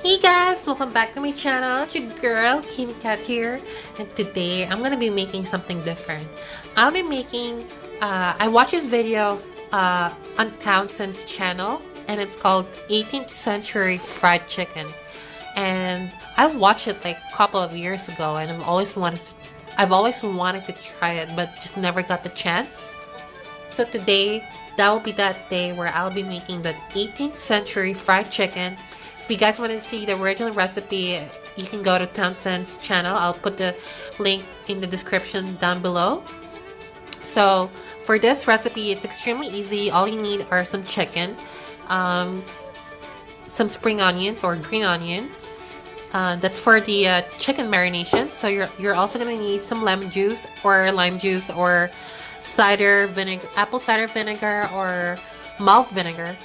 Hey guys, welcome back to my channel. It's your girl, Kim Cat here, and today I'm gonna be making something different. I'll be making, I watched this video on Townsend's channel, and it's called 18th Century Fried Chicken. And I watched it like a couple of years ago, and I've always wanted to try it, but just never got the chance. So today, that will be that day where I'll be making the 18th Century Fried Chicken. If you guys want to see the original recipe, you can go to Townsend's channel. I'll put the link in the description down below. So for this recipe, it's extremely easy. All you need are some chicken, some spring onions or green onions. That's for the chicken marination. So you're also gonna need some lemon juice or lime juice or cider vinegar, apple cider vinegar or malt vinegar.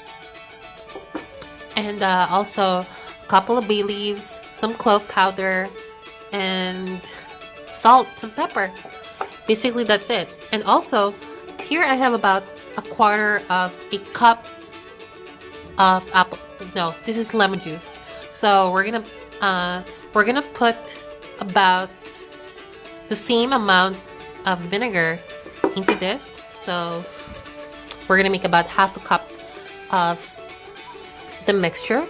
And also a couple of bay leaves, some clove powder, and salt and pepper. Basically that's it. And also here I have about a quarter of a cup of this is lemon juice. So we're gonna put about the same amount of vinegar into this. So we're gonna make about half a cup of the mixture.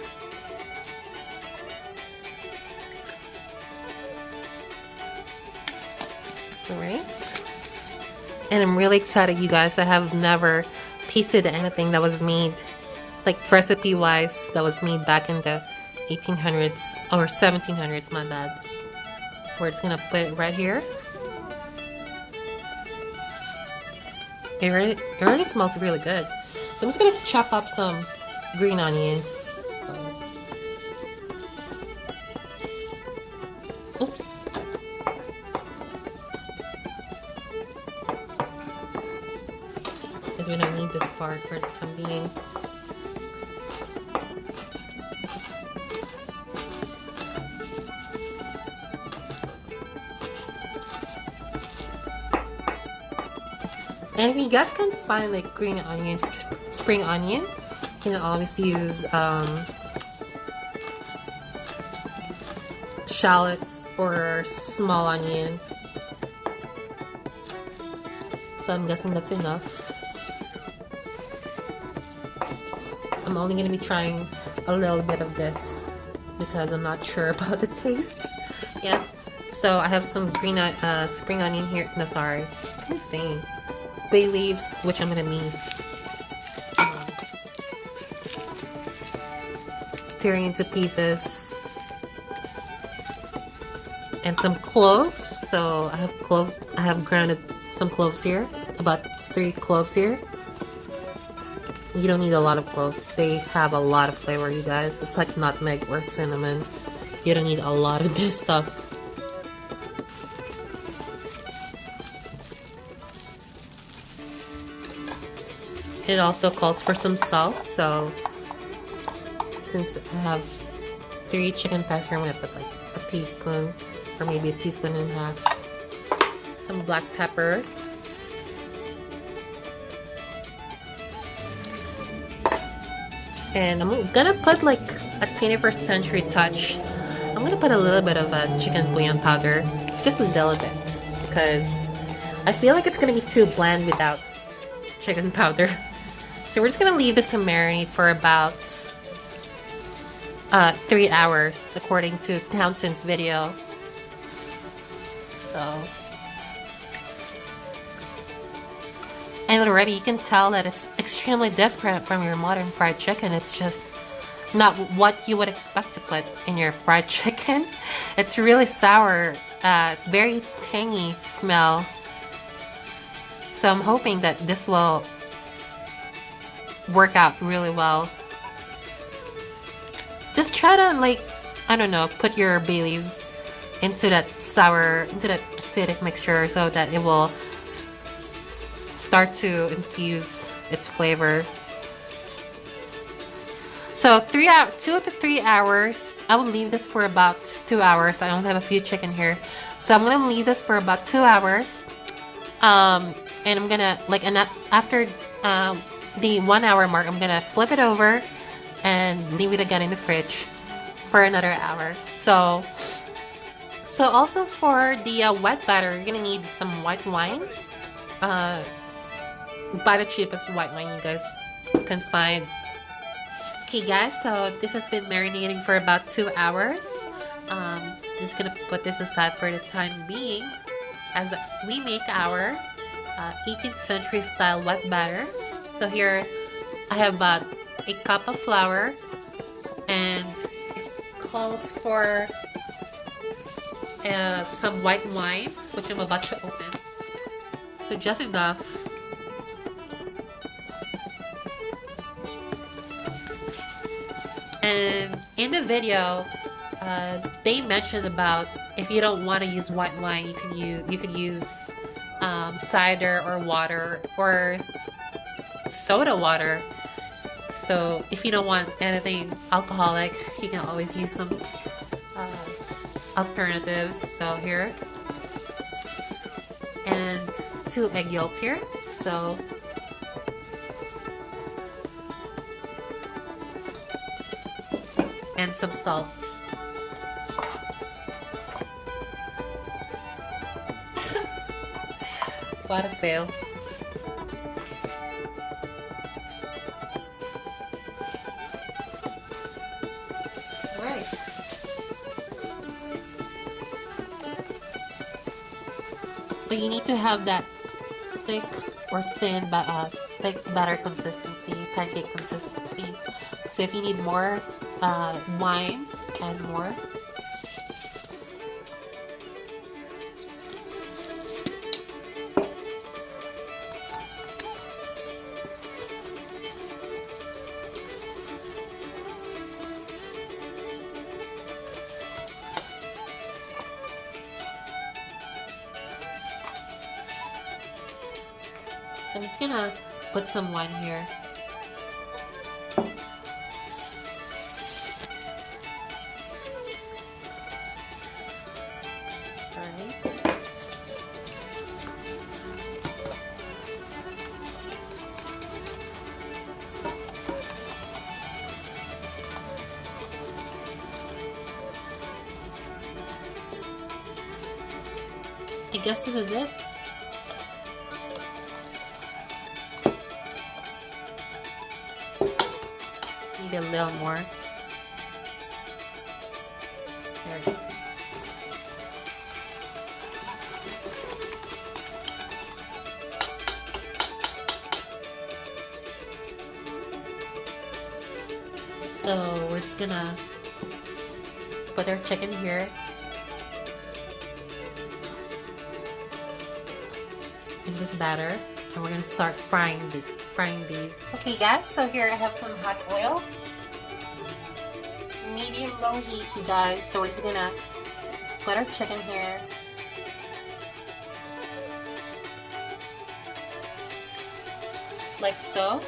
Alright. And I'm really excited, you guys. I have never tasted anything that was made, like recipe wise, that was made back in the 1800s or 1700s, my bad. We're just gonna put it right here. It already smells really good. So I'm just gonna chop up some green onions. Oops. Because we don't need this part for the time being. And if you guys can find like green onion, spring onion, you can always use shallots or small onion. So I'm guessing that's enough. I'm only going to be trying a little bit of this because I'm not sure about the taste yet. So I have some green spring onion here. No, sorry. What am I saying? Bay leaves, which I'm going to need. Tearing into pieces, and some cloves. So I have grounded some cloves here, about 3 cloves here. You don't need a lot of cloves. They have a lot of flavor, you guys. It's like nutmeg or cinnamon. You don't need a lot of this stuff. It also calls for some salt, so since I have 3 chicken thighs here, I'm gonna put like a teaspoon or maybe a teaspoon and a half. Some black pepper. And I'm gonna put like a 21st century touch. I'm gonna put a little bit of chicken bouillon powder, just a little bit, because I feel like it's gonna be too bland without chicken powder. So we're just gonna leave this to marinate for about 3 hours, according to Townsend's video. So, and already you can tell that it's extremely different from your modern fried chicken. It's just not what you would expect to put in your fried chicken. It's really sour, very tangy smell. So I'm hoping that this will work out really well. Just try to, like, I don't know, put your bay leaves into that acidic mixture so that it will start to infuse its flavor. So 2 to 3 hours. I will leave this for about 2 hours. I only have a few chicken here, so I'm gonna leave this for about 2 hours. And I'm gonna after the 1 hour mark, I'm gonna flip it over and leave it again in the fridge for another hour. So also for the wet batter, you're gonna need some white wine. Uh, buy the cheapest white wine you guys can find. Okay guys, so this has been marinating for about 2 hours. Just gonna put this aside for the time being as we make our 18th century style wet batter. So here I have about a cup of flour, and it calls for some white wine, which I'm about to open. So just enough. And in the video, they mentioned about if you don't want to use white wine, you could use cider or water or soda water. So if you don't want anything alcoholic, you can always use some alternatives. So here, and 2 egg yolks here. So and some salt. What a fail. Alright. So you need to have that thick or thin thick batter consistency, pancake consistency. So if you need more wine, add more. I'm just gonna put some wine here. Alright. I guess this is it. Maybe a little more. There we go. So we're just gonna put our chicken here. In this batter, and we're gonna start frying these. Okay guys, so here I have some hot oil, medium low heat, you guys. So we're just gonna put our chicken here, like so.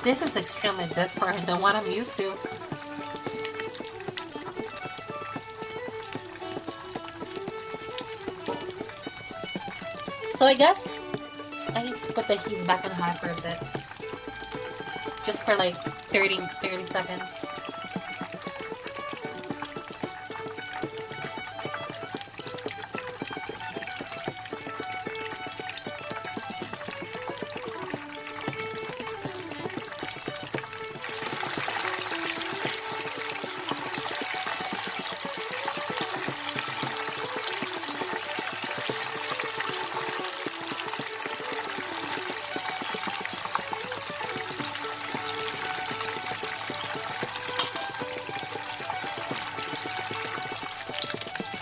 This is extremely different than what I'm used to. So I guess I need to put the heat back on high for a bit. Just for like 30 seconds.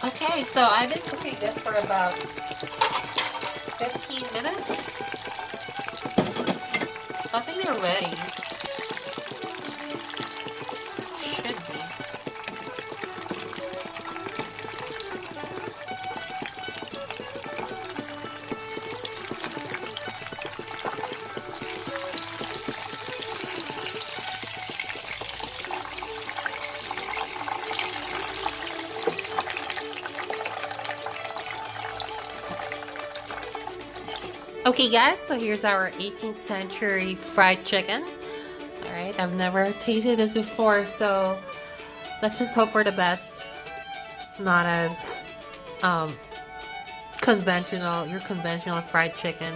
Okay, so I've been cooking this for about 15 minutes. I think they're ready. Should be. Okay guys, so here's our 18th century fried chicken. Alright, I've never tasted this before, so let's just hope for the best. It's not as your conventional fried chicken.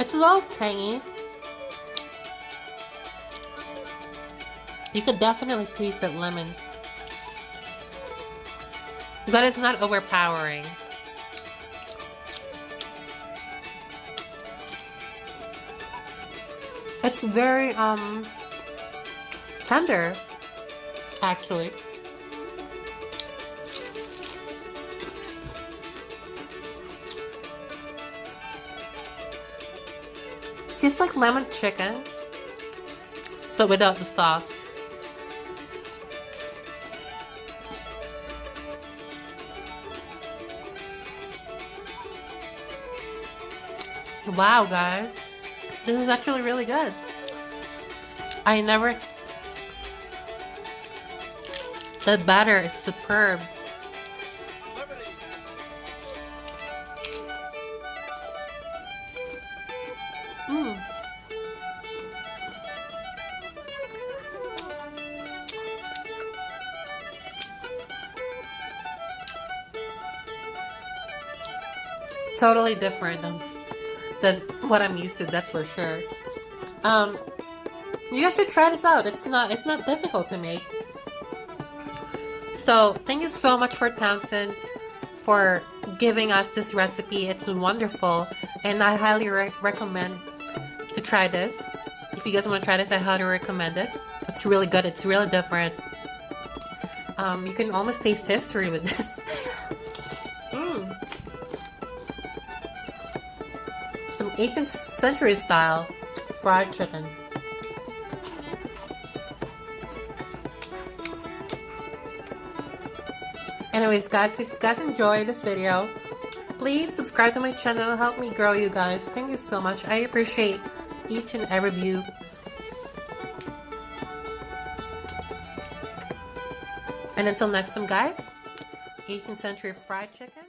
It's a little tangy. You could definitely taste that lemon. But it's not overpowering. It's very tender, actually. Just like lemon chicken, but without the sauce. Wow, guys. This is actually really good. The batter is superb. Totally different than what I'm used to, that's for sure. You guys should try this out. It's not difficult to make. So thank you so much for Townsends for giving us this recipe. It's wonderful, and I highly recommend to try this. If you guys want to try this, I highly recommend it. It's really good. It's really different. You can almost taste history with this. Some 18th century style fried chicken. Anyways guys, if you guys enjoyed this video, please subscribe to my channel. Help me grow, you guys. Thank you so much. I appreciate each and every view. And until next time guys, 18th century fried chicken.